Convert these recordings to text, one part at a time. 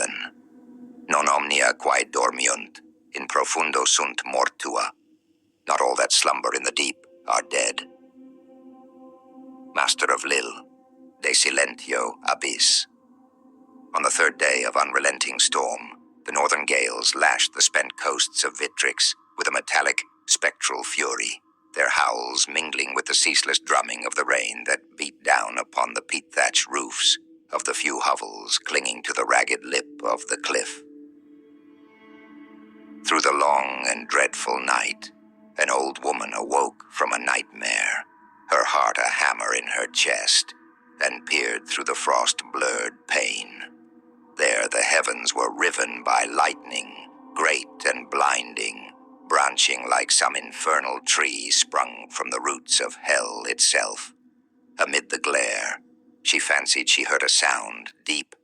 Levithan. Non omnia quae dormiunt, in profundo sunt mortua. Not all that slumber in the deep are dead. Master of Lil, de silentio abyss. On the third day of unrelenting storm, the northern gales lashed the spent coasts of Vitrix with a metallic, spectral fury, their howls mingling with the ceaseless drumming of the rain that beat down upon the peat-thatched roofs of the few hovels clinging to the ragged lip of the cliff. Through the long and dreadful night, an old woman awoke from a nightmare, her heart a hammer in her chest, and peered through the frost-blurred pane. There the heavens were riven by lightning, great and blinding, branching like some infernal tree sprung from the roots of hell itself. Amid the glare, she fancied she heard a sound, deep,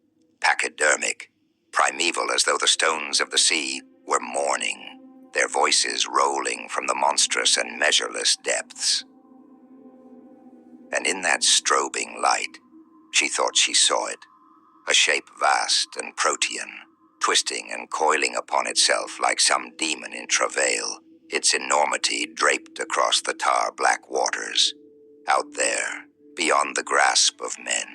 pachydermic, primeval, as though the stones of the sea were mourning, their voices rolling from the monstrous and measureless depths. And in that strobing light, she thought she saw it, a shape vast and protean, twisting and coiling upon itself like some demon in travail, its enormity draped across the tar-black waters. Out there, beyond the grasp of men,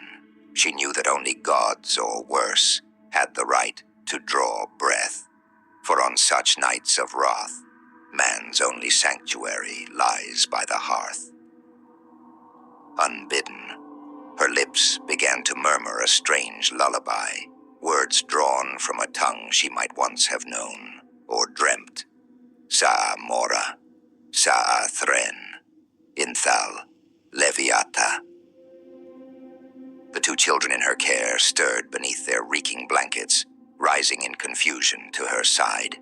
she knew that only gods, or worse, had the right to draw breath. For on such nights of wrath, man's only sanctuary lies by the hearth. Unbidden, her lips began to murmur a strange lullaby, words drawn from a tongue she might once have known, or dreamt. Saa mora, saa thren, inthal, leviata. The two children in her care stirred beneath their reeking blankets, rising in confusion to her side.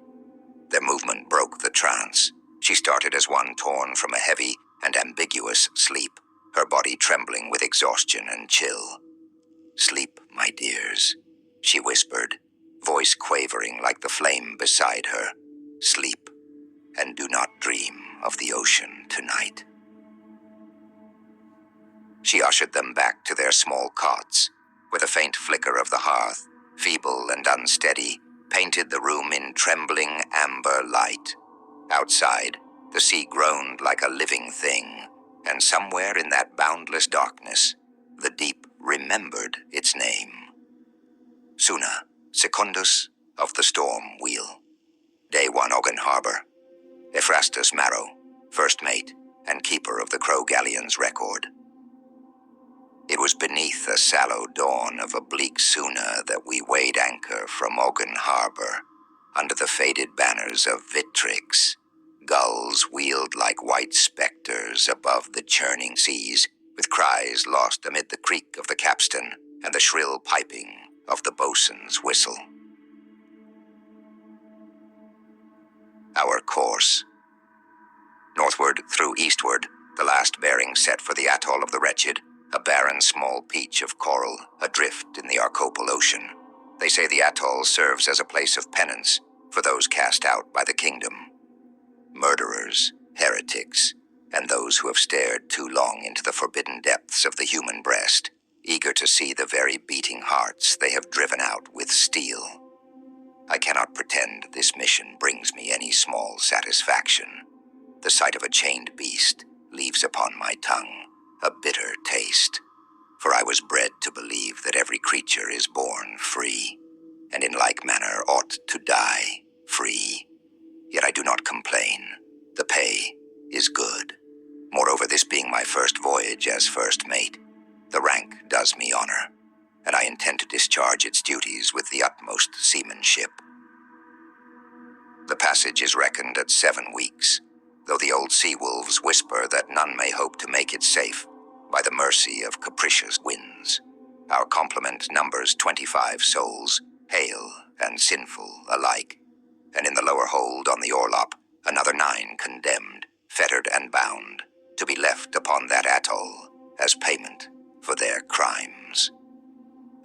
Their movement broke the trance. She started as one torn from a heavy and ambiguous sleep, her body trembling with exhaustion and chill. "Sleep, my dears," she whispered, voice quavering like the flame beside her. "Sleep, and do not dream of the ocean tonight." She ushered them back to their small cots, where the faint flicker of the hearth, feeble and unsteady, painted the room in trembling amber light. Outside, the sea groaned like a living thing, and somewhere in that boundless darkness, the deep remembered its name. Suna, secundus of the storm wheel. Day 1 Ogden Harbor. Ephrastus Marrow, first mate and keeper of the Crow Galleon's record. It was beneath a sallow dawn of a bleak Suna that we weighed anchor from Ogden Harbor, under the faded banners of Vitrix. Gulls wheeled like white specters above the churning seas, with cries lost amid the creak of the capstan and the shrill piping of the boatswain's whistle. Our course. Northward through eastward, the last bearing set for the atoll of the Wretched, a barren small peach of coral adrift in the Arcopal Ocean. They say the atoll serves as a place of penance for those cast out by the kingdom. Murderers, heretics, and those who have stared too long into the forbidden depths of the human breast, eager to see the very beating hearts they have driven out with steel. I cannot pretend this mission brings me any small satisfaction. The sight of a chained beast leaves upon my tongue a bitter taste, for I was bred to believe that every creature is born free, and in like manner ought to die free. Yet I do not complain. The pay is good. Moreover, this being my first voyage as first mate, the rank does me honor, and I intend to discharge its duties with the utmost seamanship. The passage is reckoned at 7 weeks, though the old sea wolves whisper that none may hope to make it safe by the mercy of capricious winds. Our complement numbers 25 souls, hale and sinful alike, and in the lower hold on the orlop, another 9 condemned, fettered and bound, to be left upon that atoll as payment for their crimes.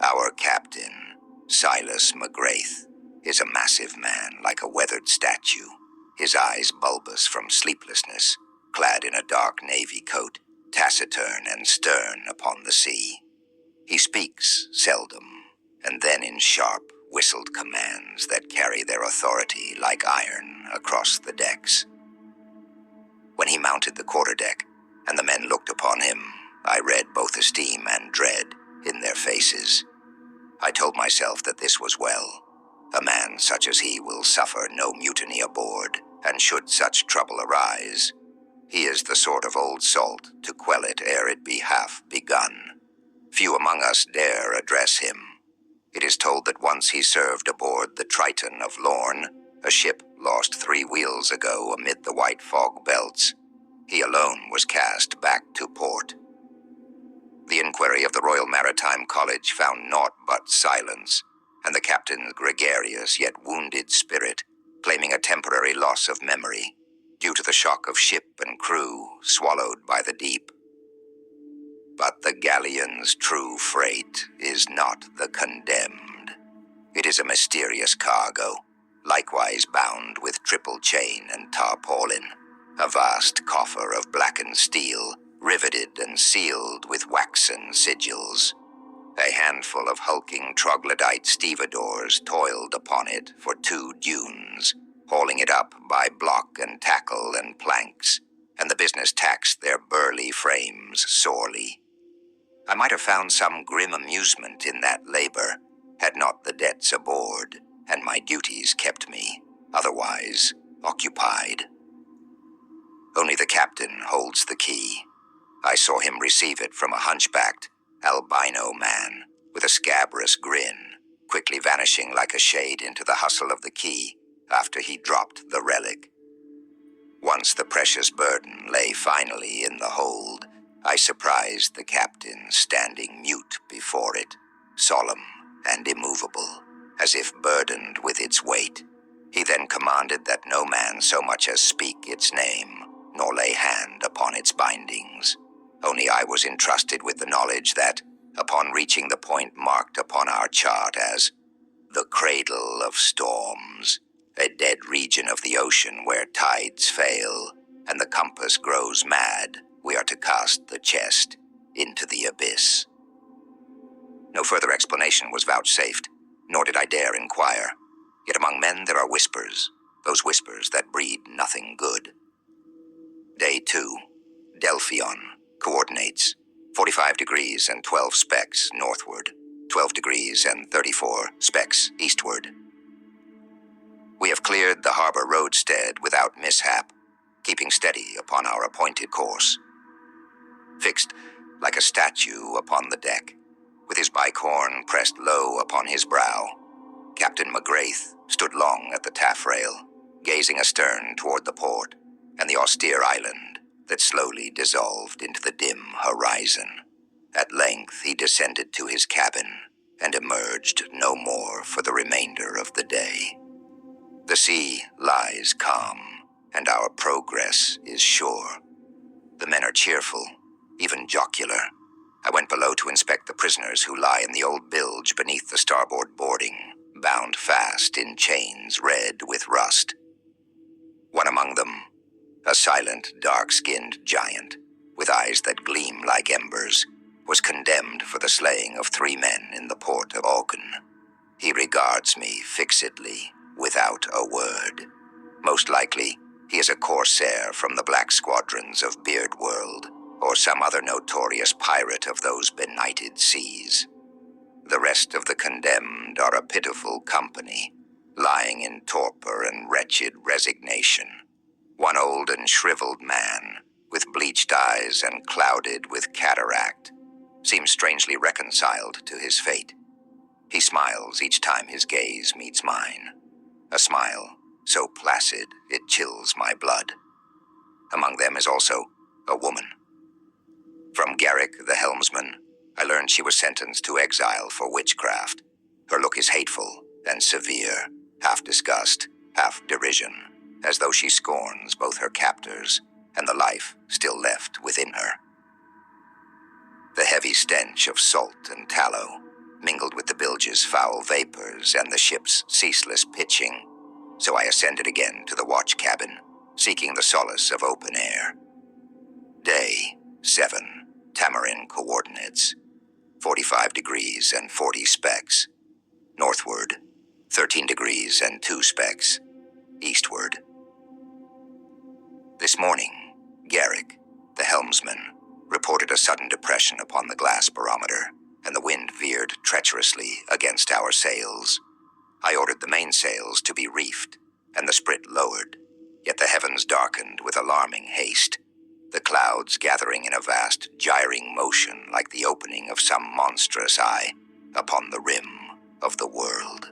Our captain, Silas McGrath, is a massive man like a weathered statue, his eyes bulbous from sleeplessness, clad in a dark navy coat, taciturn and stern upon the sea. He speaks seldom, and then in sharp, whistled commands that carry their authority like iron across the decks. When he mounted the quarterdeck, and the men looked upon him, I read both esteem and dread in their faces. I told myself that this was well. A man such as he will suffer no mutiny aboard, and should such trouble arise, he is the sort of old salt to quell it ere it be half begun. Few among us dare address him. It is told that once he served aboard the Triton of Lorn, a ship lost 3 wheels ago amid the white fog belts. He alone was cast back to port. The inquiry of the Royal Maritime College found naught but silence, and the captain's gregarious yet wounded spirit claiming a temporary loss of memory due to the shock of ship and crew swallowed by the deep. But the galleon's true freight is not the condemned. It is a mysterious cargo, likewise bound with triple chain and tarpaulin, a vast coffer of blackened steel, riveted and sealed with waxen sigils. A handful of hulking troglodyte stevedores toiled upon it for 2 dunes, hauling it up by block and tackle and planks, and the business taxed their burly frames sorely. I might have found some grim amusement in that labor, had not the debts aboard, and my duties kept me, otherwise, occupied. Only the captain holds the key. I saw him receive it from a hunchbacked, albino man, with a scabrous grin, quickly vanishing like a shade into the hustle of the key after he dropped the relic. Once the precious burden lay finally in the hold, I surprised the captain standing mute before it, solemn and immovable, as if burdened with its weight. He then commanded that no man so much as speak its name, nor lay hand upon its bindings. Only I was entrusted with the knowledge that, upon reaching the point marked upon our chart as the cradle of storms, a dead region of the ocean where tides fail and the compass grows mad, we are to cast the chest into the abyss. No further explanation was vouchsafed, nor did I dare inquire. Yet among men there are whispers, those whispers that breed nothing good. Day 2, Delphion, coordinates 45 degrees and 12 specks northward, 12 degrees and 34 specks eastward. We have cleared the harbor roadstead without mishap, keeping steady upon our appointed course. Fixed like a statue upon the deck, with his bicorn pressed low upon his brow, Captain McGrath stood long at the taffrail, gazing astern toward the port and the austere island that slowly dissolved into the dim horizon. At length he descended to his cabin and emerged no more for the remainder of the day. The sea lies calm, and our progress is sure. The men are cheerful, even jocular. I went below to inspect the prisoners who lie in the old bilge beneath the starboard boarding, bound fast in chains red with rust. One among them, a silent, dark-skinned giant, with eyes that gleam like embers, was condemned for the slaying of 3 men in the port of Auken. He regards me fixedly, without a word. Most likely, he is a corsair from the black squadrons of Beardworld, or some other notorious pirate of those benighted seas. The rest of the condemned are a pitiful company, lying in torpor and wretched resignation. One old and shriveled man, with bleached eyes and clouded with cataract, seems strangely reconciled to his fate. He smiles each time his gaze meets mine, a smile so placid it chills my blood. Among them is also a woman. From Garrick, the helmsman, I learned she was sentenced to exile for witchcraft. Her look is hateful and severe, half disgust, half derision, as though she scorns both her captors and the life still left within her. The heavy stench of salt and tallow, mingled with the bilge's foul vapors and the ship's ceaseless pitching, so I ascended again to the watch cabin, seeking the solace of open air. Day 7, Tamarin coordinates, 45 degrees and 40 specks, northward, 13 degrees and 2 specks eastward. This morning, Garrick, the helmsman, reported a sudden depression upon the glass barometer, and the wind veered treacherously against our sails. I ordered the mainsails to be reefed, and the sprit lowered, yet the heavens darkened with alarming haste, the clouds gathering in a vast gyring motion like the opening of some monstrous eye upon the rim of the world.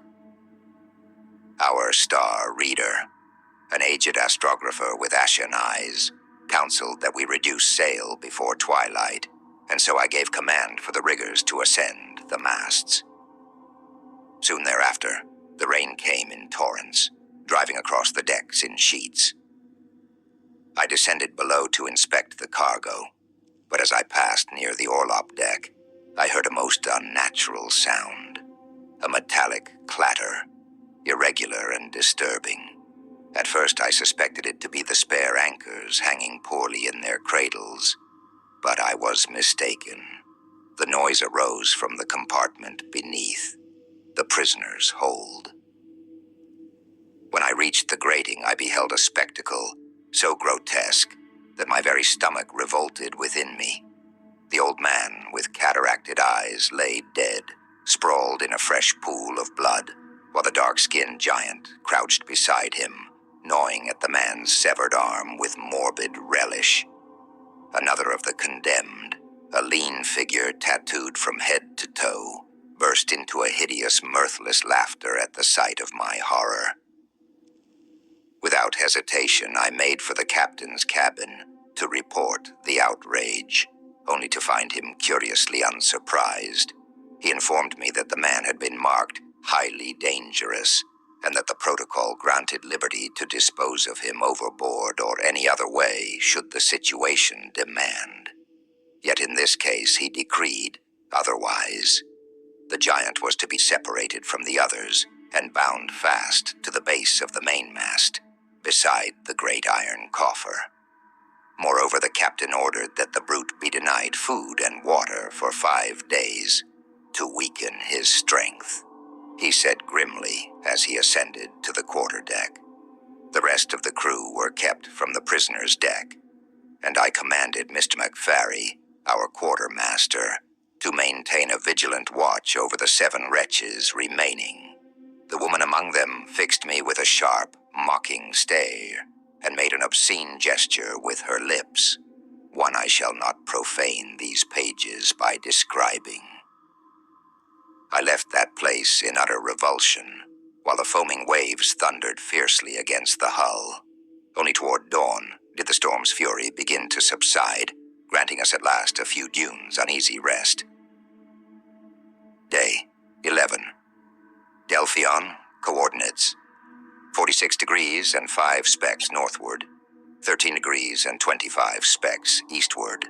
Our star reader, an aged astrographer with ashen eyes, counseled that we reduce sail before twilight, and so I gave command for the riggers to ascend the masts. Soon thereafter, the rain came in torrents, driving across the decks in sheets. I descended below to inspect the cargo, but as I passed near the orlop deck, I heard a most unnatural sound, a metallic clatter, irregular and disturbing. At first I suspected it to be the spare anchors hanging poorly in their cradles, but I was mistaken. The noise arose from the compartment beneath, the prisoner's hold. When I reached the grating, I beheld a spectacle so grotesque that my very stomach revolted within me. The old man, with cataracted eyes, lay dead, sprawled in a fresh pool of blood, while the dark-skinned giant crouched beside him, gnawing at the man's severed arm with morbid relish. Another of the condemned, a lean figure tattooed from head to toe, burst into a hideous, mirthless laughter at the sight of my horror. Without hesitation, I made for the captain's cabin to report the outrage, only to find him curiously unsurprised. He informed me that the man had been marked highly dangerous, and that the protocol granted liberty to dispose of him overboard or any other way should the situation demand. Yet in this case he decreed otherwise. The giant was to be separated from the others and bound fast to the base of the mainmast, beside the great iron coffer. Moreover, the captain ordered that the brute be denied food and water for 5 days to weaken his strength, he said grimly as he ascended to the quarterdeck. The rest of the crew were kept from the prisoner's deck, and I commanded Mr. McFarry, our quartermaster, to maintain a vigilant watch over the 7 wretches remaining. The woman among them fixed me with a sharp, mocking stare, and made an obscene gesture with her lips, one I shall not profane these pages by describing. I left that place in utter revulsion, while the foaming waves thundered fiercely against the hull. Only toward dawn did the storm's fury begin to subside, granting us at last a few dunes on easy rest. Day 11. Delphion, coordinates 46 degrees and 5 specks northward, 13 degrees and 25 specks eastward.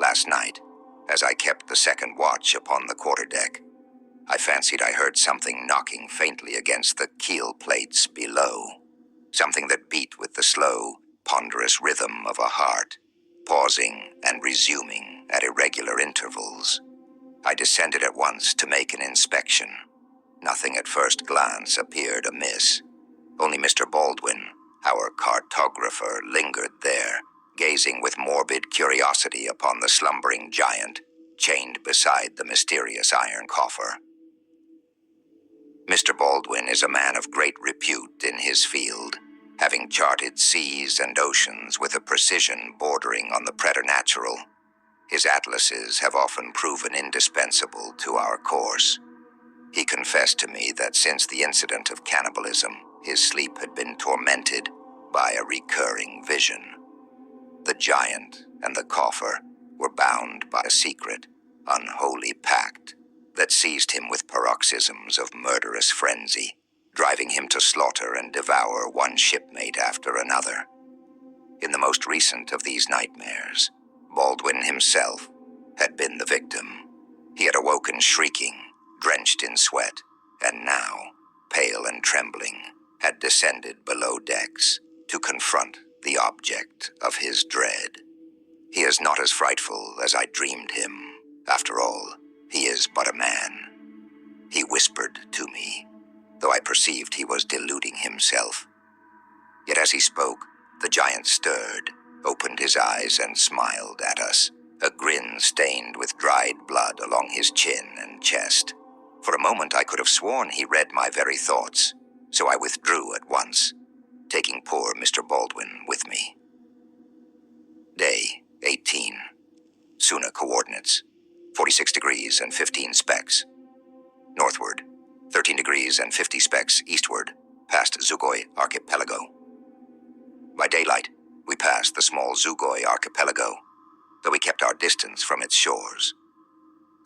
Last night, as I kept the second watch upon the quarterdeck, I fancied I heard something knocking faintly against the keel plates below, something that beat with the slow, ponderous rhythm of a heart, pausing and resuming at irregular intervals. I descended at once to make an inspection. Nothing at first glance appeared amiss. Only Mr. Baldwin, our cartographer, lingered there, gazing with morbid curiosity upon the slumbering giant chained beside the mysterious iron coffer. Mr. Baldwin is a man of great repute in his field, having charted seas and oceans with a precision bordering on the preternatural. His atlases have often proven indispensable to our course. He confessed to me that since the incident of cannibalism, his sleep had been tormented by a recurring vision. The giant and the coffer were bound by a secret, unholy pact that seized him with paroxysms of murderous frenzy, driving him to slaughter and devour one shipmate after another. In the most recent of these nightmares, Baldwin himself had been the victim. He had awoken shrieking, drenched in sweat, and now, pale and trembling, had descended below decks to confront the object of his dread. He is not as frightful as I dreamed him. After all, he is but a man. He whispered to me, though I perceived he was deluding himself. Yet as he spoke, the giant stirred, opened his eyes, and smiled at us, a grin stained with dried blood along his chin and chest. For a moment I could have sworn he read my very thoughts, so I withdrew at once, taking poor Mr. Baldwin with me. Day 18. Suna coordinates, 46 degrees and 15 specks. Northward, 13 degrees and 50 specks eastward, past Zugoi Archipelago. By daylight, we passed the small Zugoi Archipelago, though we kept our distance from its shores.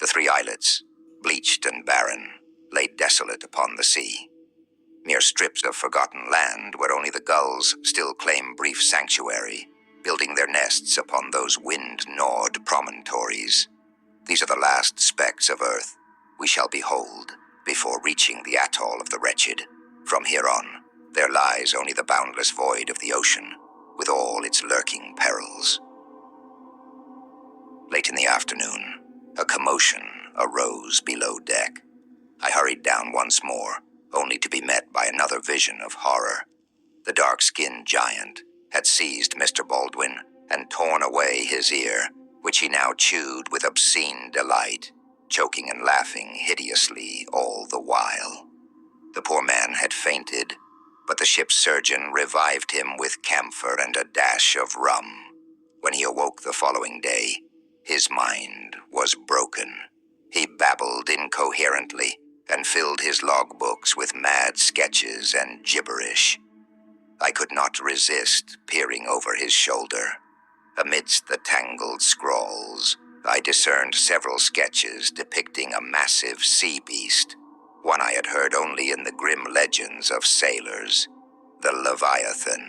The three islets, bleached and barren, lay desolate upon the sea, mere strips of forgotten land where only the gulls still claim brief sanctuary, building their nests upon those wind-gnawed promontories. These are the last specks of earth we shall behold before reaching the atoll of the wretched. From here on, there lies only the boundless void of the ocean, with all its lurking perils. Late in the afternoon, a commotion arose below deck. I hurried down once more, only to be met by another vision of horror. The dark-skinned giant had seized Mr. Baldwin and torn away his ear, which he now chewed with obscene delight, choking and laughing hideously all the while. The poor man had fainted, but the ship's surgeon revived him with camphor and a dash of rum. When he awoke the following day, his mind was broken. He babbled incoherently and filled his logbooks with mad sketches and gibberish. I could not resist peering over his shoulder. Amidst the tangled scrawls, I discerned several sketches depicting a massive sea beast, one I had heard only in the grim legends of sailors, the Leviathan.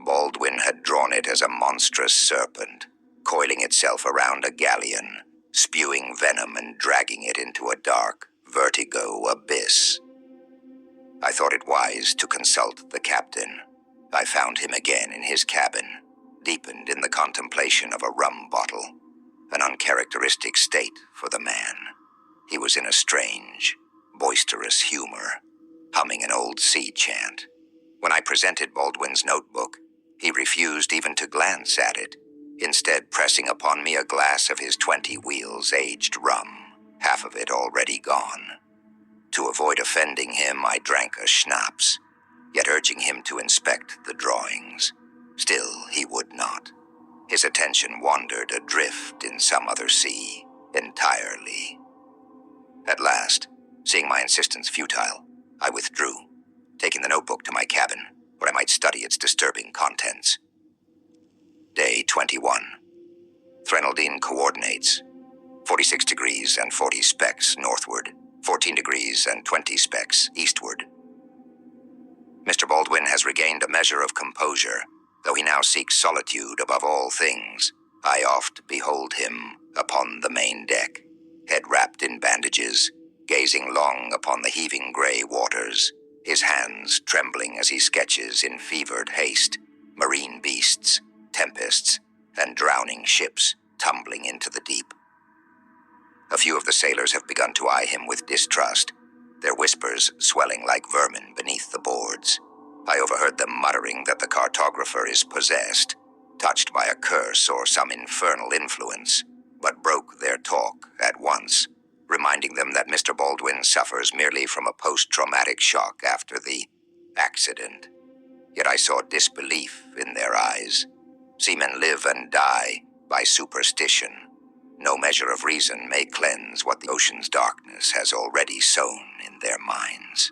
Baldwin had drawn it as a monstrous serpent, coiling itself around a galleon, spewing venom and dragging it into a dark, vertigo abyss. I thought it wise to consult the captain. I found him again in his cabin, deepened in the contemplation of a rum bottle, an uncharacteristic state for the man. He was in a strange, boisterous humor, humming an old sea chant. When I presented Baldwin's notebook, he refused even to glance at it, instead pressing upon me a glass of his 20 wheels aged rum, half of it already gone. To avoid offending him, I drank a schnapps, yet urging him to inspect the drawings. Still, he would not. His attention wandered adrift in some other sea, entirely. At last, seeing my insistence futile, I withdrew, taking the notebook to my cabin, where I might study its disturbing contents. Day 21. Threnaldine coordinates, 46 degrees and 40 specks northward, 14 degrees and 20 specks eastward. Mr. Baldwin has regained a measure of composure, though he now seeks solitude above all things. I oft behold him upon the main deck, head wrapped in bandages, gazing long upon the heaving gray waters, his hands trembling as he sketches in fevered haste marine beasts, tempests, and drowning ships tumbling into the deep. A few of the sailors have begun to eye him with distrust, their whispers swelling like vermin beneath the boards. I overheard them muttering that the cartographer is possessed, touched by a curse or some infernal influence, but broke their talk at once, reminding them that Mr. Baldwin suffers merely from a post-traumatic shock after the accident. Yet I saw disbelief in their eyes. Seamen live and die by superstition. No measure of reason may cleanse what the ocean's darkness has already sown in their minds.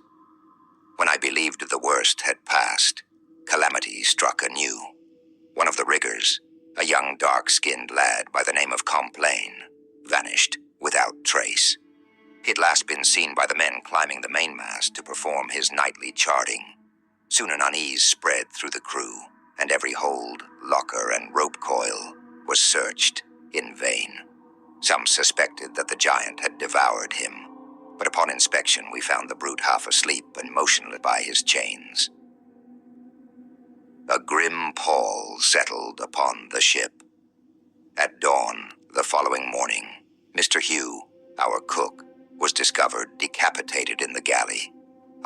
When I believed the worst had passed, calamity struck anew. One of the riggers, a young dark-skinned lad by the name of Complain, vanished without trace. He'd last been seen by the men climbing the mainmast to perform his nightly charting. Soon an unease spread through the crew, and every hold, locker, and rope coil was searched in vain. Some suspected that the giant had devoured him, but upon inspection we found the brute half asleep and motionless by his chains. A grim pall settled upon the ship. At dawn the following morning, Mr. Hugh, our cook, was discovered decapitated in the galley.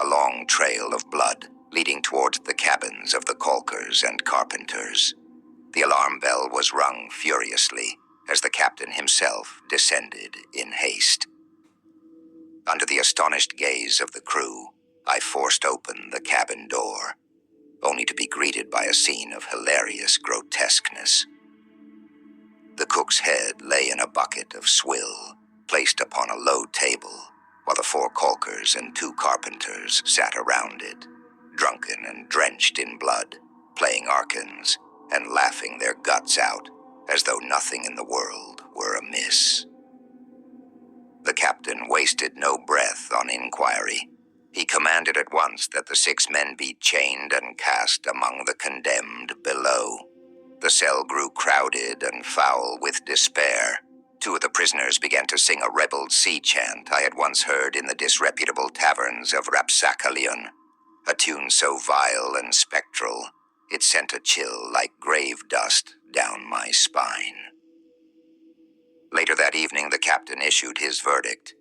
a long trail of blood leading towards the cabins of the caulkers and carpenters. The alarm bell was rung furiously as the captain himself descended in haste. Under the astonished gaze of the crew, I forced open the cabin door, only to be greeted by a scene of hilarious grotesqueness. The cook's head lay in a bucket of swill, placed upon a low table, while the 4 caulkers and 2 carpenters sat around it, drunken and drenched in blood, playing arkans and laughing their guts out, as though nothing in the world were amiss. The captain wasted no breath on inquiry. He commanded at once that the 6 men be chained and cast among the condemned below. The cell grew crowded and foul with despair. 2 of the prisoners began to sing a rebel sea chant I had once heard in the disreputable taverns of Rapsakalion, a tune so vile and spectral, it sent a chill like grave dust down my spine. Later that evening, the captain issued his verdict,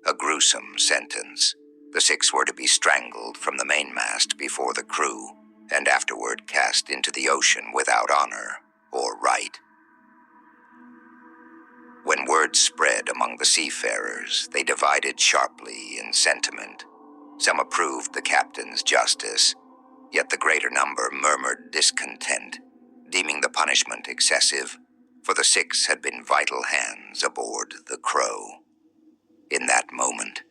a gruesome sentence. The 6 were to be strangled from the mainmast before the crew, and afterward cast into the ocean without honor or right. When word spread among the seafarers, they divided sharply in sentiment. Some approved the captain's justice, yet the greater number murmured discontent, deeming the punishment excessive, for the 6 had been vital hands aboard the Crow. In that moment,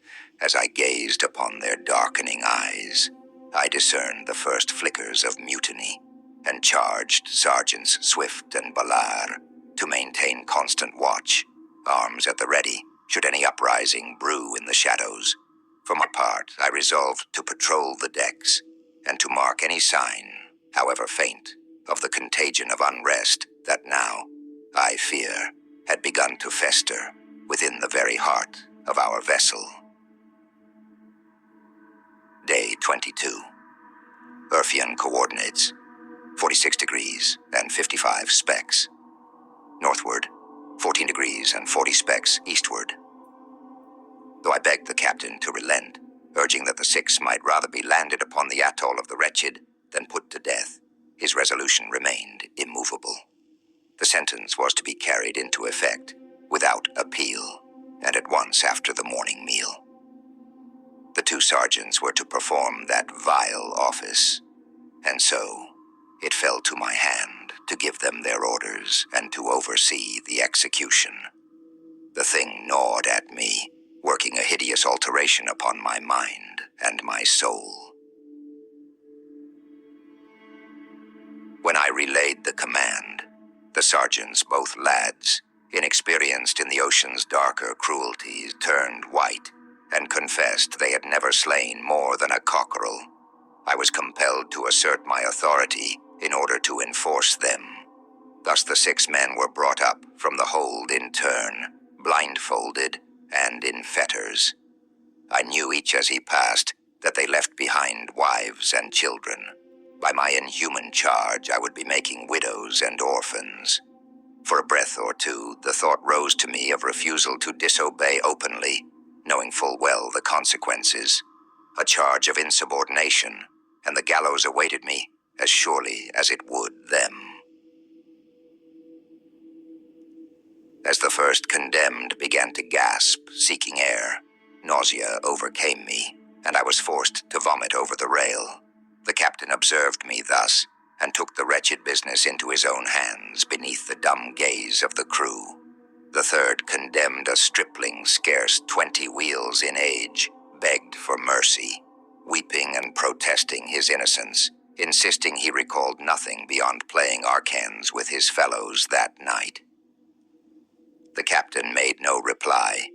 as I gazed upon their darkening eyes, I discerned the first flickers of mutiny, and charged Sergeants Swift and Ballard to maintain constant watch, arms at the ready, should any uprising brew in the shadows. For my part, I resolved to patrol the decks, and to mark any sign, however faint, of the contagion of unrest that now, I fear, had begun to fester within the very heart of our vessel. Day 22. Earthian coordinates, 46 degrees and 55 specks. Northward, 14 degrees and 40 specks eastward. Though I begged the captain to relent, urging that the 6 might rather be landed upon the atoll of the wretched than put to death, his resolution remained immovable. The sentence was to be carried into effect without appeal, and at once after the morning meal. The 2 sergeants were to perform that vile office, and so it fell to my hand to give them their orders and to oversee the execution. The thing gnawed at me, working a hideous alteration upon my mind and my soul. When I relayed the command, the sergeants, both lads, inexperienced in the ocean's darker cruelties, turned white and confessed they had never slain more than a cockerel. I was compelled to assert my authority in order to enforce them. Thus the 6 men were brought up from the hold in turn, blindfolded and in fetters. I knew each as he passed that they left behind wives and children. By my inhuman charge, I would be making widows and orphans. For a breath or two, the thought rose to me of refusal to disobey openly, knowing full well the consequences, a charge of insubordination, and the gallows awaited me as surely as it would them. As the first condemned began to gasp, seeking air, nausea overcame me, and I was forced to vomit over the rail. The captain observed me thus, and took the wretched business into his own hands beneath the dumb gaze of the crew. The 3rd condemned, a stripling scarce 20 wheels in age, begged for mercy, weeping and protesting his innocence, insisting he recalled nothing beyond playing arkans with his fellows that night. The captain made no reply.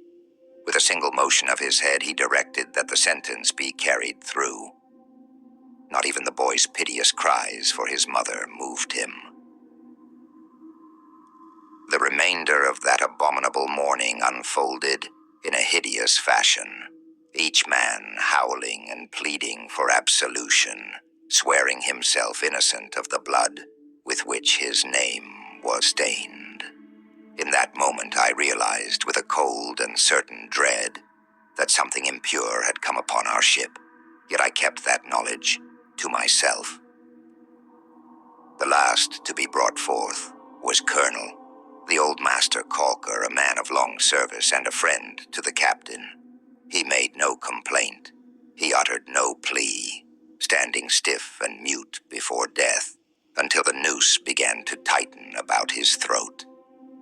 With a single motion of his head, he directed that the sentence be carried through. Not even the boy's piteous cries for his mother moved him. The remainder of that abominable morning unfolded in a hideous fashion, each man howling and pleading for absolution, swearing himself innocent of the blood with which his name was stained. In that moment I realized with a cold and certain dread that something impure had come upon our ship, yet I kept that knowledge to myself. The last to be brought forth was Colonel, the old master caulker, a man of long service and a friend to the captain. He made no complaint. He uttered no plea, standing stiff and mute before death, until the noose began to tighten about his throat.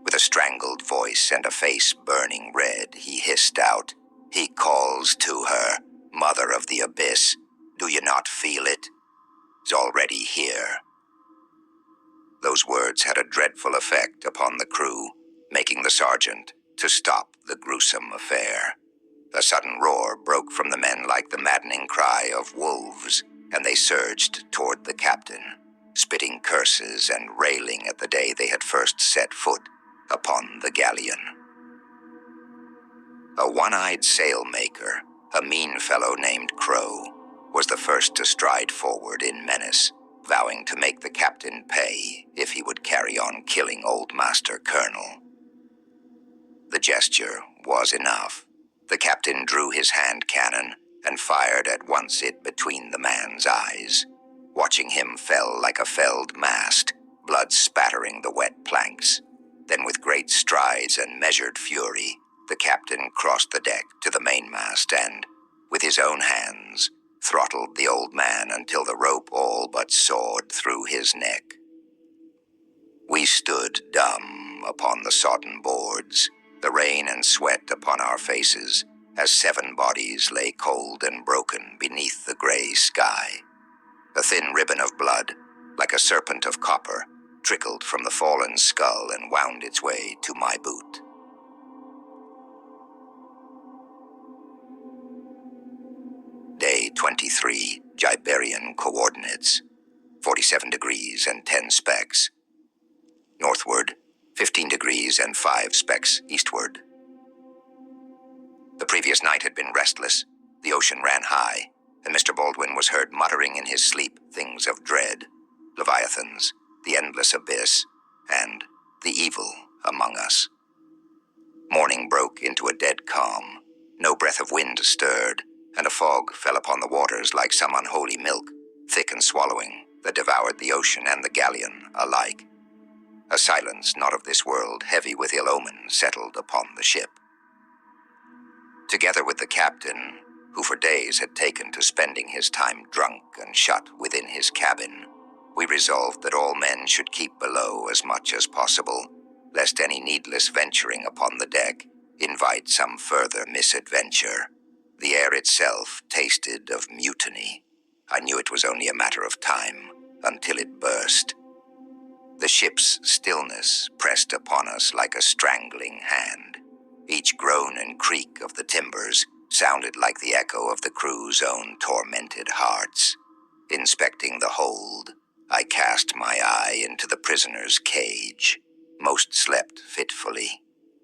With a strangled voice and a face burning red, he hissed out, "He calls to her, mother of the abyss. Do you not feel it? It's already here." Those words had a dreadful effect upon the crew, making the sergeant to stop the gruesome affair. A sudden roar broke from the men like the maddening cry of wolves, and they surged toward the captain, spitting curses and railing at the day they had first set foot upon the galleon. A one-eyed sailmaker, a mean fellow named Crow, was the first to stride forward in menace, vowing to make the captain pay if he would carry on killing old Master Colonel. The gesture was enough. The captain drew his hand cannon and fired at once it between the man's eyes. Watching him fell like a felled mast, blood spattering the wet planks. Then with great strides and measured fury, the captain crossed the deck to the mainmast and, with his own hands, throttled the old man until the rope all but sawed through his neck. We stood dumb upon the sodden boards, the rain and sweat upon our faces, as 7 bodies lay cold and broken beneath the gray sky. A thin ribbon of blood, like a serpent of copper, trickled from the fallen skull and wound its way to my boot. Day 23, Giberian coordinates, 47 degrees and 10 specks. Northward, 15 degrees and 5 specks eastward. The previous night had been restless. The ocean ran high, and Mr. Baldwin was heard muttering in his sleep things of dread, Leviathans, the endless abyss, and the evil among us. Morning broke into a dead calm. No breath of wind stirred, and a fog fell upon the waters like some unholy milk, thick and swallowing, that devoured the ocean and the galleon alike. A silence not of this world, heavy with ill omen, settled upon the ship. Together with the captain, who for days had taken to spending his time drunk and shut within his cabin, we resolved that all men should keep below as much as possible, lest any needless venturing upon the deck invite some further misadventure. The air itself tasted of mutiny. I knew it was only a matter of time until it burst. The ship's stillness pressed upon us like a strangling hand. Each groan and creak of the timbers sounded like the echo of the crew's own tormented hearts. Inspecting the hold, I cast my eye into the prisoner's cage. Most slept fitfully,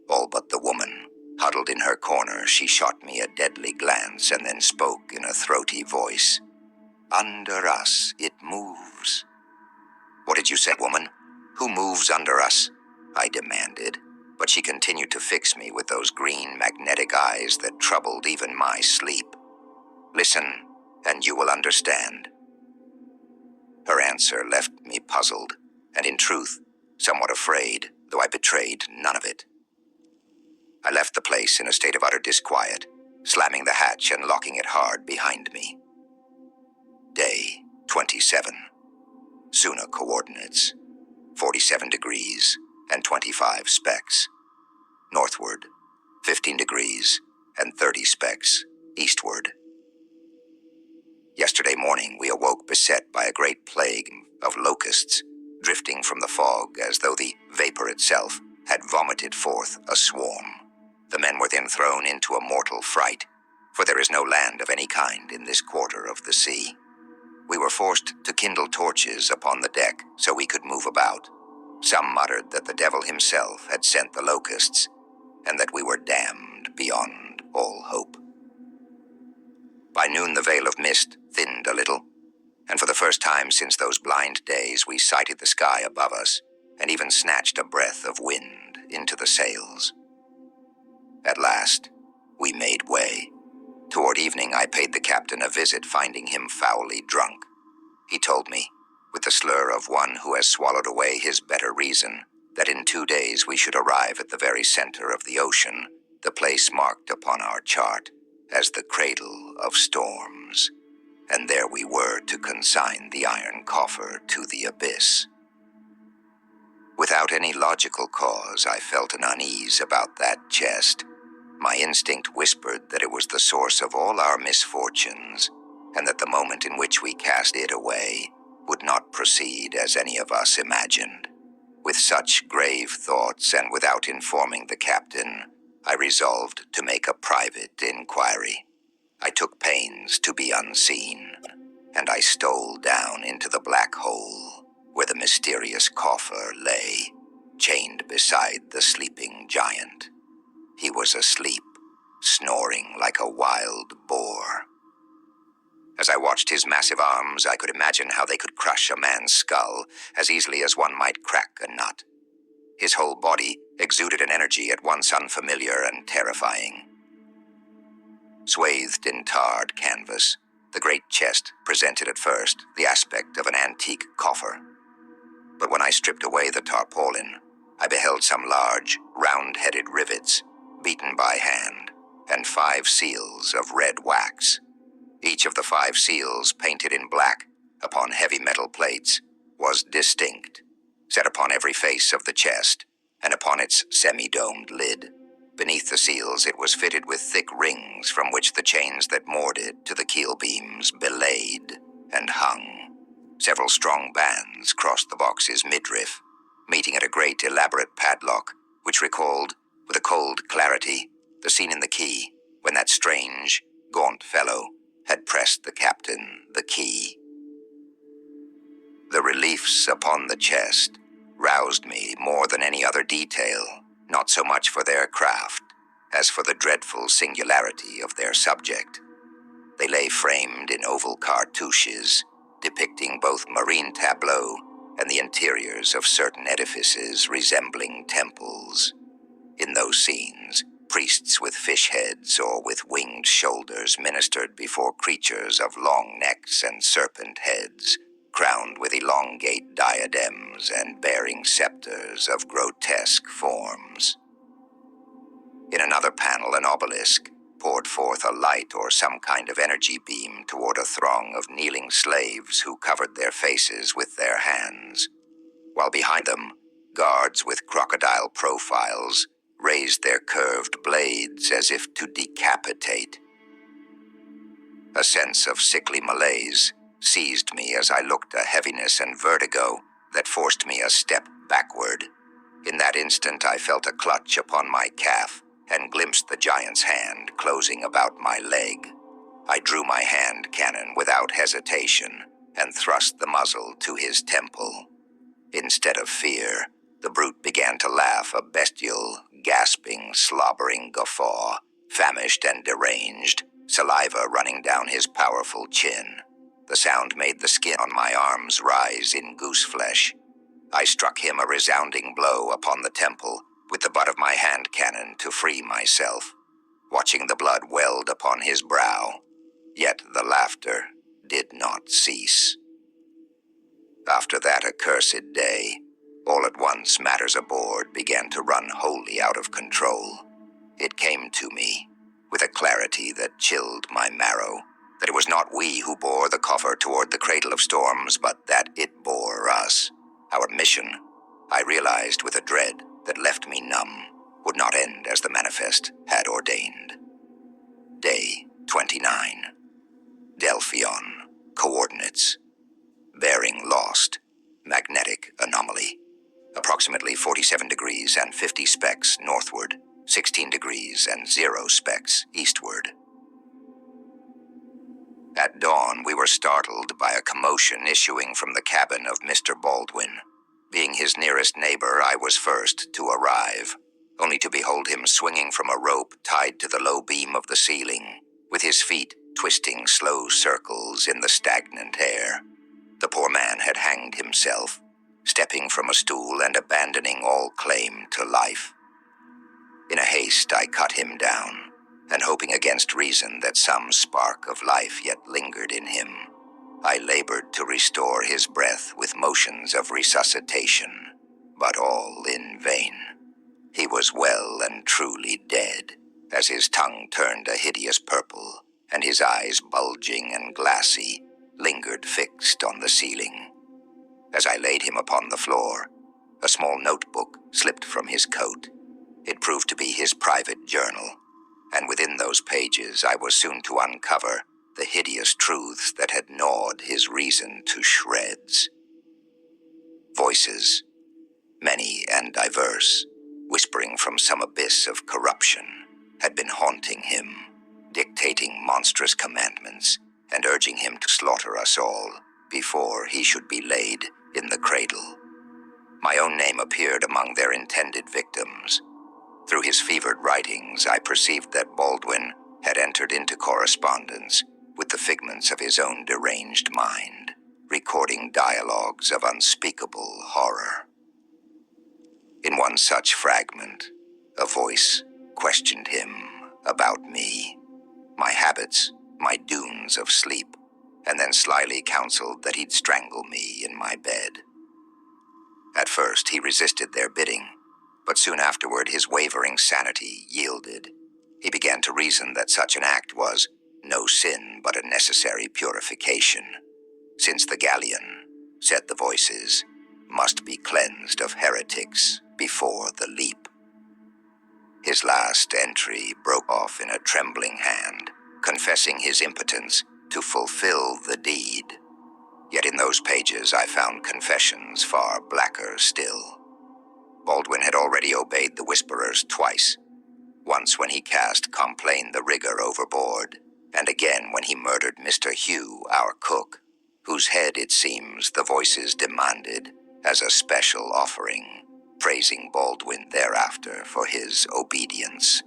all but the woman. Huddled in her corner, she shot me a deadly glance and then spoke in a throaty voice. "Under us, it moves." "What did you say, woman? Who moves under us?" I demanded, but she continued to fix me with those green magnetic eyes that troubled even my sleep. "Listen, and you will understand." Her answer left me puzzled, and in truth, somewhat afraid, though I betrayed none of it. I left the place in a state of utter disquiet, slamming the hatch and locking it hard behind me. Day 27. Suna coordinates, 47 degrees and 25 specks. Northward, 15 degrees and 30 specks eastward. Yesterday morning we awoke beset by a great plague of locusts, drifting from the fog as though the vapor itself had vomited forth a swarm. The men were then thrown into a mortal fright, for there is no land of any kind in this quarter of the sea. We were forced to kindle torches upon the deck so we could move about. Some muttered that the devil himself had sent the locusts, and that we were damned beyond all hope. By noon the veil of mist thinned a little, and for the first time since those blind days we sighted the sky above us, and even snatched a breath of wind into the sails. At last, we made way. Toward evening, I paid the captain a visit, finding him foully drunk. He told me, with the slur of one who has swallowed away his better reason, that in 2 days we should arrive at the very center of the ocean, the place marked upon our chart as the cradle of storms. And there we were to consign the iron coffer to the abyss. Without any logical cause, I felt an unease about that chest. My instinct whispered that it was the source of all our misfortunes, and that the moment in which we cast it away would not proceed as any of us imagined. With such grave thoughts, and without informing the captain, I resolved to make a private inquiry. I took pains to be unseen, and I stole down into the black hole where the mysterious coffer lay, chained beside the sleeping giant. He was asleep, snoring like a wild boar. As I watched his massive arms, I could imagine how they could crush a man's skull as easily as one might crack a nut. His whole body exuded an energy at once unfamiliar and terrifying. Swathed in tarred canvas, the great chest presented at first the aspect of an antique coffer. But when I stripped away the tarpaulin, I beheld some large, round-headed rivets, beaten by hand, and 5 seals of red wax. Each of the 5 seals, painted in black upon heavy metal plates, was distinct, set upon every face of the chest, and upon its semi-domed lid. Beneath the seals it was fitted with thick rings from which the chains that moored it to the keel beams belayed and hung. Several strong bands crossed the box's midriff, meeting at a great elaborate padlock, which recalled, with a cold clarity, the scene in the quay when that strange, gaunt fellow had pressed the captain the key. The reliefs upon the chest roused me more than any other detail, not so much for their craft as for the dreadful singularity of their subject. They lay framed in oval cartouches, depicting both marine tableaux and the interiors of certain edifices resembling temples. In those scenes, priests with fish heads or with winged shoulders ministered before creatures of long necks and serpent heads, crowned with elongate diadems and bearing scepters of grotesque forms. In another panel, an obelisk poured forth a light or some kind of energy beam toward a throng of kneeling slaves who covered their faces with their hands, while behind them, guards with crocodile profiles raised their curved blades as if to decapitate. A sense of sickly malaise seized me as I looked, a heaviness and vertigo that forced me a step backward. In that instant I felt a clutch upon my calf and glimpsed the giant's hand closing about my leg. I drew my hand cannon without hesitation and thrust the muzzle to his temple. Instead of fear, the brute began to laugh, a bestial, gasping, slobbering guffaw, famished and deranged, saliva running down his powerful chin. The sound made the skin on my arms rise in goose flesh. I struck him a resounding blow upon the temple with the butt of my hand cannon to free myself, watching the blood welled upon his brow. Yet the laughter did not cease. After that accursed day, all at once matters aboard began to run wholly out of control. It came to me, with a clarity that chilled my marrow, that it was not we who bore the coffer toward the cradle of storms, but that it bore us. Our mission, I realized with a dread that left me numb, would not end as the manifest had ordained. Day 29. Delphion. Coordinates. Bearing lost. Magnetic anomaly. Approximately 47 degrees and 50 specks northward, 16 degrees and 0 specks eastward. At dawn, we were startled by a commotion issuing from the cabin of Mr. Baldwin. Being his nearest neighbor, I was first to arrive, only to behold him swinging from a rope tied to the low beam of the ceiling, with his feet twisting slow circles in the stagnant air. The poor man had hanged himself, stepping from a stool and abandoning all claim to life. In a haste, I cut him down, and hoping against reason that some spark of life yet lingered in him, I labored to restore his breath with motions of resuscitation, but all in vain. He was well and truly dead, as his tongue turned a hideous purple, and his eyes, bulging and glassy, lingered fixed on the ceiling. As I laid him upon the floor, a small notebook slipped from his coat. It proved to be his private journal, and within those pages I was soon to uncover the hideous truths that had gnawed his reason to shreds. Voices, many and diverse, whispering from some abyss of corruption, had been haunting him, dictating monstrous commandments and urging him to slaughter us all before he should be laid in the cradle. My own name appeared among their intended victims. Through his fevered writings, I perceived that Baldwin had entered into correspondence with the figments of his own deranged mind, recording dialogues of unspeakable horror. In one such fragment, a voice questioned him about me, my habits, my dunes of sleep, and then slyly counseled that he'd strangle me in my bed. At first, he resisted their bidding, but soon afterward his wavering sanity yielded. He began to reason that such an act was no sin but a necessary purification, since the galleon, said the voices, must be cleansed of heretics before the leap. His last entry broke off in a trembling hand, confessing his impotence to fulfill the deed. Yet in those pages I found confessions far blacker still. Baldwin had already obeyed the whisperers twice, once when he cast Complain the rigger overboard, and again when he murdered Mr. Hugh, our cook, whose head, it seems, the voices demanded as a special offering, praising Baldwin thereafter for his obedience.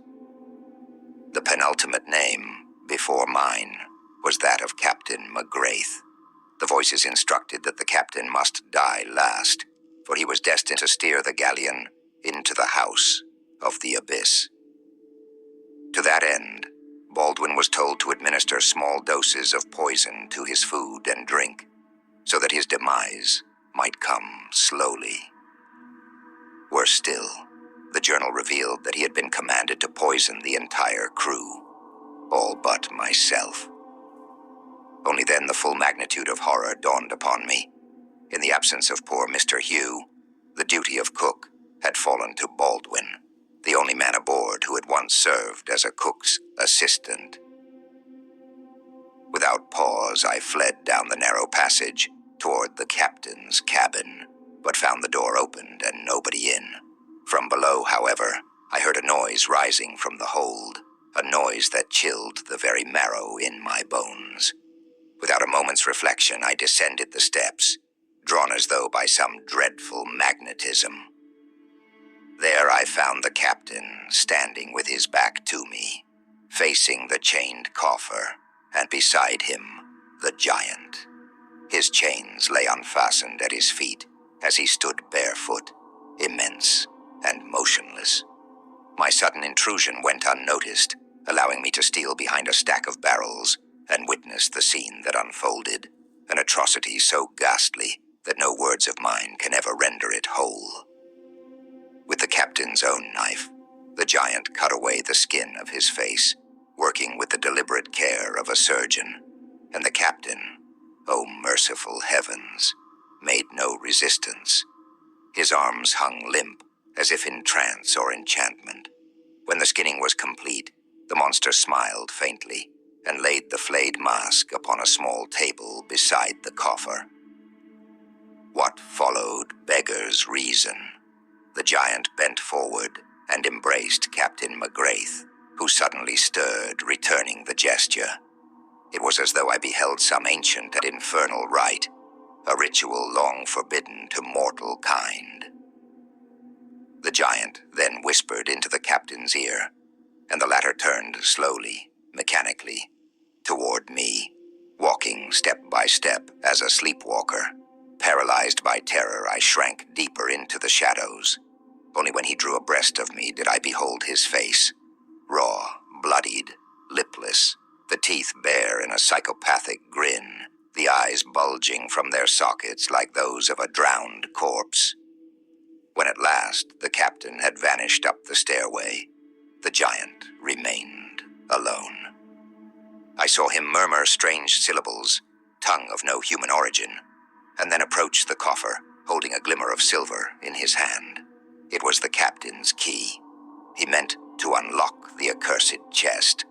The penultimate name, before mine, was that of Captain McGrath. The voices instructed that the captain must die last, for he was destined to steer the galleon into the house of the abyss. To that end, Baldwin was told to administer small doses of poison to his food and drink, so that his demise might come slowly. Worse still, the journal revealed that he had been commanded to poison the entire crew, all but myself. Only then the full magnitude of horror dawned upon me. In the absence of poor Mr. Hugh, the duty of cook had fallen to Baldwin, the only man aboard who had once served as a cook's assistant. Without pause, I fled down the narrow passage toward the captain's cabin, but found the door opened and nobody in. From below, however, I heard a noise rising from the hold, a noise that chilled the very marrow in my bones. Without a moment's reflection, I descended the steps, drawn as though by some dreadful magnetism. There I found the captain standing with his back to me, facing the chained coffer, and beside him, the giant. His chains lay unfastened at his feet as he stood barefoot, immense and motionless. My sudden intrusion went unnoticed, allowing me to steal behind a stack of barrels and witness the scene that unfolded, an atrocity so ghastly that no words of mine can ever render it whole. With the captain's own knife, the giant cut away the skin of his face, working with the deliberate care of a surgeon, and the captain, oh merciful heavens, made no resistance. His arms hung limp, as if in trance or enchantment. When the skinning was complete, the monster smiled faintly and laid the flayed mask upon a small table beside the coffer. What followed beggars reason. The giant bent forward and embraced Captain McGrath, who suddenly stirred, returning the gesture. It was as though I beheld some ancient and infernal rite, a ritual long forbidden to mortal kind. The giant then whispered into the captain's ear, and the latter turned slowly, mechanically, toward me, walking step by step as a sleepwalker. Paralyzed by terror, I shrank deeper into the shadows. Only when he drew abreast of me did I behold his face, raw, bloodied, lipless, the teeth bare in a psychopathic grin, the eyes bulging from their sockets like those of a drowned corpse. When at last the captain had vanished up the stairway, the giant remained alone. I saw him murmur strange syllables, tongue of no human origin, and then approach the coffer, holding a glimmer of silver in his hand. It was the captain's key. He meant to unlock the accursed chest.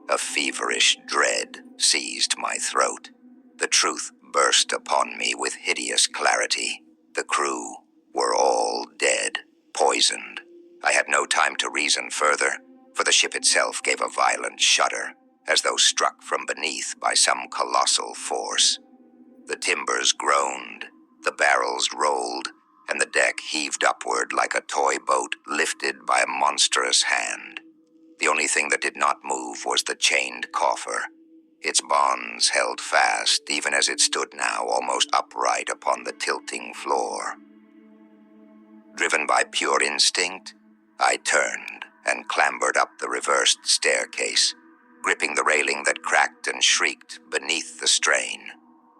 A feverish dread seized my throat. The truth burst upon me with hideous clarity. The crew were all dead, poisoned. I had no time to reason further, for the ship itself gave a violent shudder, as though struck from beneath by some colossal force. The timbers groaned, the barrels rolled, and the deck heaved upward like a toy boat lifted by a monstrous hand. The only thing that did not move was the chained coffer. Its bonds held fast, even as it stood now almost upright upon the tilting floor. Driven by pure instinct, I turned and clambered up the reversed staircase, gripping the railing that cracked and shrieked beneath the strain.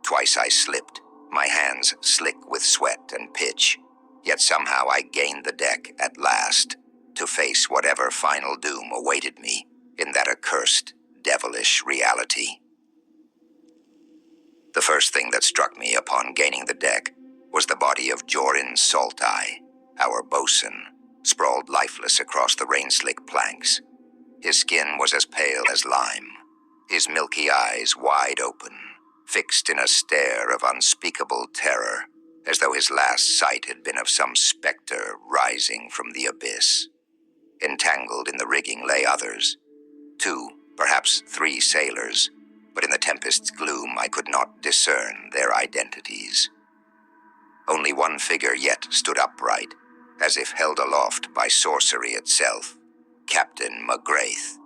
Twice I slipped, my hands slick with sweat and pitch, yet somehow I gained the deck at last, to face whatever final doom awaited me in that accursed, devilish reality. The first thing that struck me upon gaining the deck was the body of Jorin Salteye, our bosun, sprawled lifeless across the rain-slick planks. His skin was as pale as lime, his milky eyes wide open, fixed in a stare of unspeakable terror, as though his last sight had been of some specter rising from the abyss. Entangled in the rigging lay others, 2, perhaps 3 sailors, but in the tempest's gloom I could not discern their identities. Only one figure yet stood upright, as if held aloft by sorcery itself, Captain McGrath.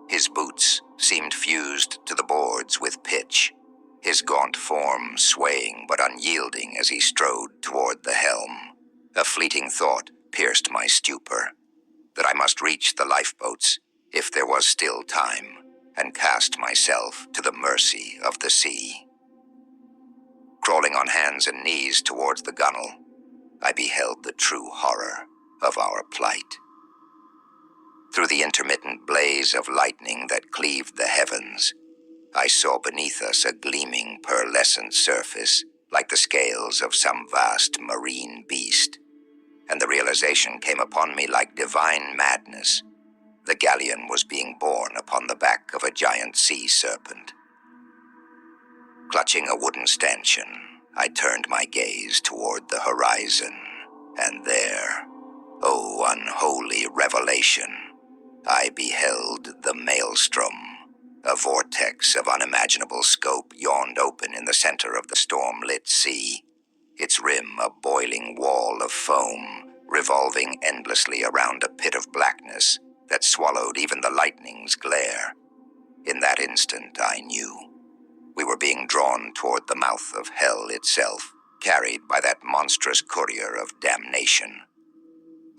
His boots seemed fused to the boards with pitch, his gaunt form swaying but unyielding as he strode toward the helm. A fleeting thought pierced my stupor, that I must reach the lifeboats, if there was still time, and cast myself to the mercy of the sea. Crawling on hands and knees towards the gunwale, I beheld the true horror of our plight. Through the intermittent blaze of lightning that cleaved the heavens, I saw beneath us a gleaming pearlescent surface, like the scales of some vast marine beast, and the realization came upon me like divine madness. The galleon was being borne upon the back of a giant sea serpent. Clutching a wooden stanchion, I turned my gaze toward the horizon, and there, oh unholy revelation, I beheld the maelstrom. A vortex of unimaginable scope yawned open in the center of the storm-lit sea, its rim a boiling wall of foam, revolving endlessly around a pit of blackness that swallowed even the lightning's glare. In that instant, I knew we were being drawn toward the mouth of hell itself, carried by that monstrous courier of damnation.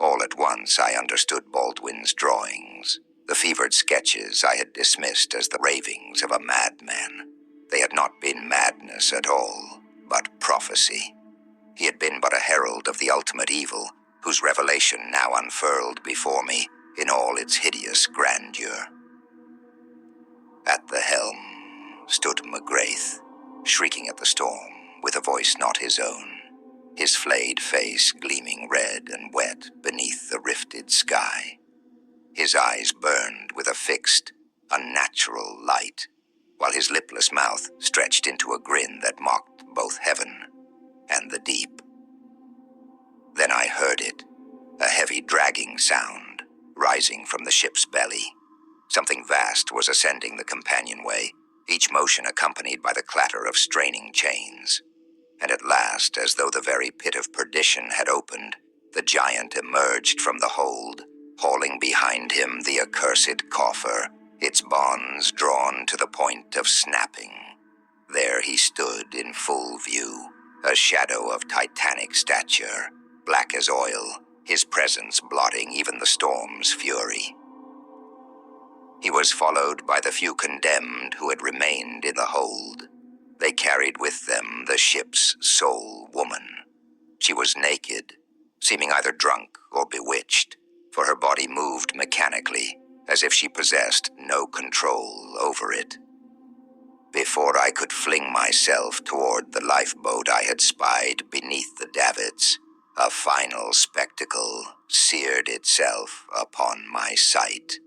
All at once, I understood Baldwin's drawings, the fevered sketches I had dismissed as the ravings of a madman. They had not been madness at all, but prophecy. He had been but a herald of the ultimate evil, whose revelation now unfurled before me in all its hideous grandeur. At the helm stood McGrath, shrieking at the storm with a voice not his own, his flayed face gleaming red and wet beneath the rifted sky. His eyes burned with a fixed, unnatural light, while his lipless mouth stretched into a grin that mocked both heaven and the deep. Then I heard it, a heavy dragging sound, rising from the ship's belly. Something vast was ascending the companionway, each motion accompanied by the clatter of straining chains. And at last, as though the very pit of perdition had opened, the giant emerged from the hold, hauling behind him the accursed coffer, its bonds drawn to the point of snapping. There he stood in full view, a shadow of titanic stature, black as oil, his presence blotting even the storm's fury. He was followed by the few condemned who had remained in the hold. They carried with them the ship's sole woman. She was naked, seeming either drunk or bewitched, for her body moved mechanically, as if she possessed no control over it. Before I could fling myself toward the lifeboat I had spied beneath the davits, a final spectacle seared itself upon my sight.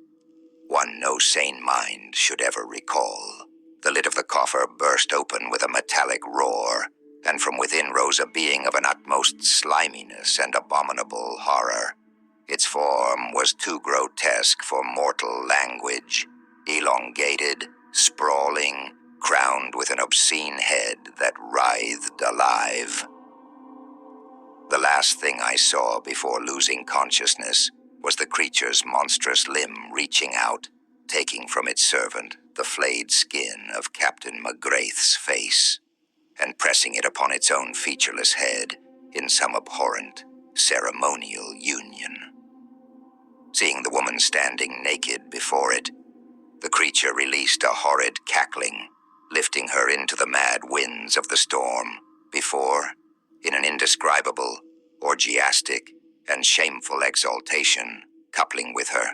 One no sane mind should ever recall. The lid of the coffer burst open with a metallic roar, and from within rose a being of an utmost sliminess and abominable horror. Its form was too grotesque for mortal language, elongated, sprawling, crowned with an obscene head that writhed alive. The last thing I saw before losing consciousness was the creature's monstrous limb reaching out, taking from its servant the flayed skin of Captain McGrath's face, and pressing it upon its own featureless head in some abhorrent, ceremonial union. Seeing the woman standing naked before it, the creature released a horrid cackling, lifting her into the mad winds of the storm, before, in an indescribable, orgiastic, and shameful exaltation, coupling with her,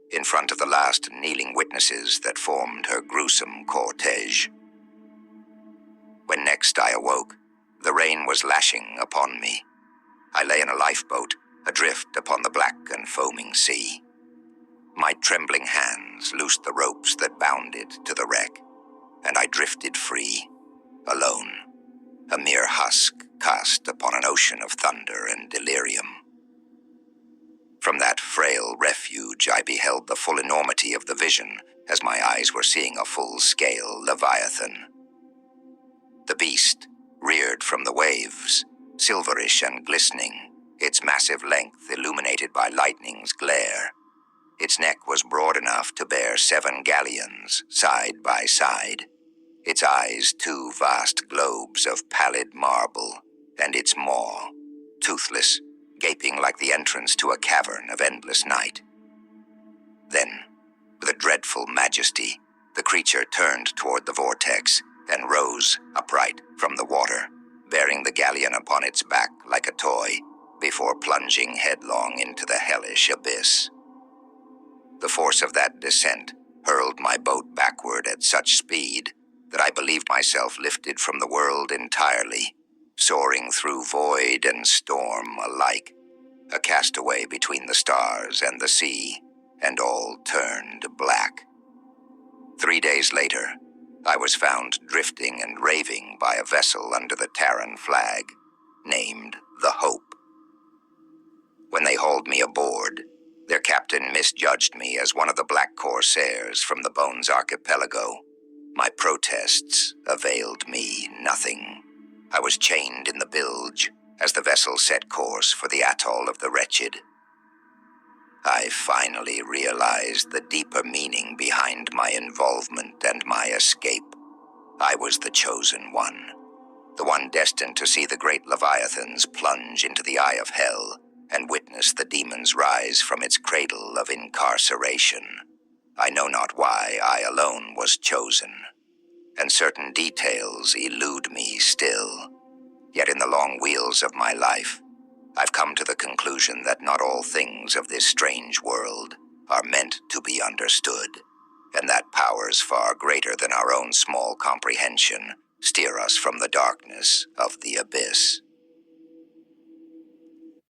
in front of the last kneeling witnesses that formed her gruesome cortege. When next I awoke, the rain was lashing upon me. I lay in a lifeboat, adrift upon the black and foaming sea. My trembling hands loosed the ropes that bound it to the wreck, and I drifted free, alone, a mere husk cast upon an ocean of thunder and delirium. From that frail refuge I beheld the full enormity of the vision, as my eyes were seeing a full-scale Leviathan. The beast reared from the waves, silverish and glistening, its massive length illuminated by lightning's glare. Its neck was broad enough to bear 7 galleons, side by side, its eyes 2 vast globes of pallid marble, and its maw, toothless, gaping like the entrance to a cavern of endless night. Then, with a dreadful majesty, the creature turned toward the vortex and rose upright from the water, bearing the galleon upon its back like a toy, before plunging headlong into the hellish abyss. The force of that descent hurled my boat backward at such speed that I believed myself lifted from the world entirely, soaring through void and storm alike, a castaway between the stars and the sea, and all turned black. 3 days later, I was found drifting and raving by a vessel under the Terran flag, named the Hope. When they hauled me aboard, their captain misjudged me as one of the black corsairs from the Bones Archipelago. My protests availed me nothing. I was chained in the bilge as the vessel set course for the atoll of the Wretched. I finally realized the deeper meaning behind my involvement and my escape. I was the chosen one, the one destined to see the great Leviathans plunge into the eye of hell and witness the demons rise from its cradle of incarceration. I know not why I alone was chosen, and certain details elude me still. Yet in the long wheels of my life, I've come to the conclusion that not all things of this strange world are meant to be understood, and that powers far greater than our own small comprehension steer us from the darkness of the abyss.